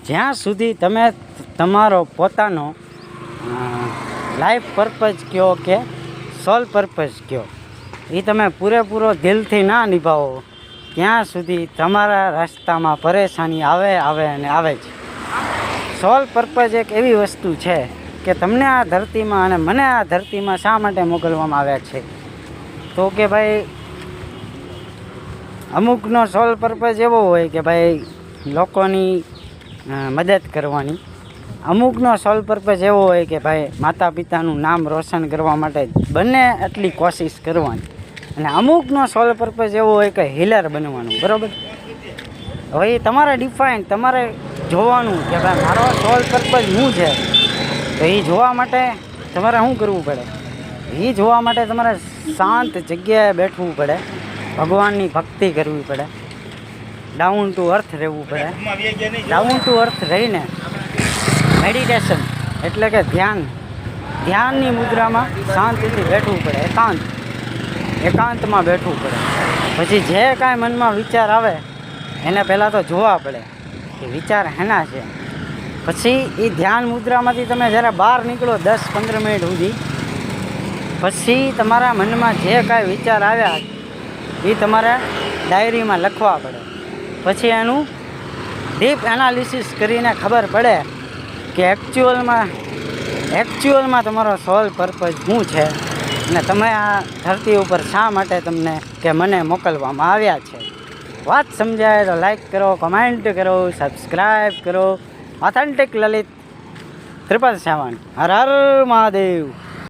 જ્યાં સુધી તમે તમારો પોતાનો લાઈફ પર્પઝ કહો કે સોલ પર્પઝ કહો એ તમે પૂરેપૂરો દિલથી ના નિભાવો ત્યાં સુધી તમારા રસ્તામાં પરેશાની આવે અને આવે જ. સોલ પર્પઝ એક એવી વસ્તુ છે કે તમને આ ધરતીમાં અને મને આ ધરતીમાં શા માટે મોકલવામાં આવ્યા છે તો કે ભાઈ અમુકનો સોલ પર્પઝ એવો હોય કે ભાઈ લોકોની મદદ કરવાની, અમુકનો સોલ પર્પઝ એવો હોય કે ભાઈ માતા પિતાનું નામ રોશન કરવા માટે બને એટલી કોશિશ કરવાની, અને અમુકનો સોલ પર્પઝ એવો હોય કે હીલર બનવાનું. બરાબર? હવે એ તમારે ડિફાઇન તમારે જોવાનું કે ભાઈ મારો સોલ પર્પઝ શું છે. તો એ જોવા માટે તમારે શું કરવું પડે? એ જોવા માટે તમારે શાંત જગ્યાએ બેઠવું પડે, ભગવાનની ભક્તિ કરવી પડે, ડાઉન ટુ અર્થ રહેવું પડે. ડાઉન ટુ અર્થ રહીને મેડિટેશન એટલે કે ધ્યાનની મુદ્રામાં શાંતિથી બેઠવું પડે, એકાંતમાં બેઠવું પડે. પછી જે કાંઈ મનમાં વિચાર આવે એને પહેલાં તો જોવા પડે કે વિચાર હેના છે. પછી એ ધ્યાન મુદ્રામાંથી તમે જ્યારે બહાર નીકળો 10-15 મિનિટ સુધી, પછી તમારા મનમાં જે કાંઈ વિચાર આવ્યા એ તમારે ડાયરીમાં લખવા પડે. પછી એનું ડીપ એનાલિસિસ કરીને ખબર પડે કે એકચ્યુઅલમાં તમારો સોલ પર્પઝ શું છે અને તમે આ ધરતી ઉપર શા માટે તમને કે મને મોકલવામાં આવ્યા છે. વાત સમજાય તો લાઈક કરો, કમેન્ટ કરો, સબસ્ક્રાઈબ કરો. ઓથેન્ટિક લલિત 777. હર હર મહાદેવ.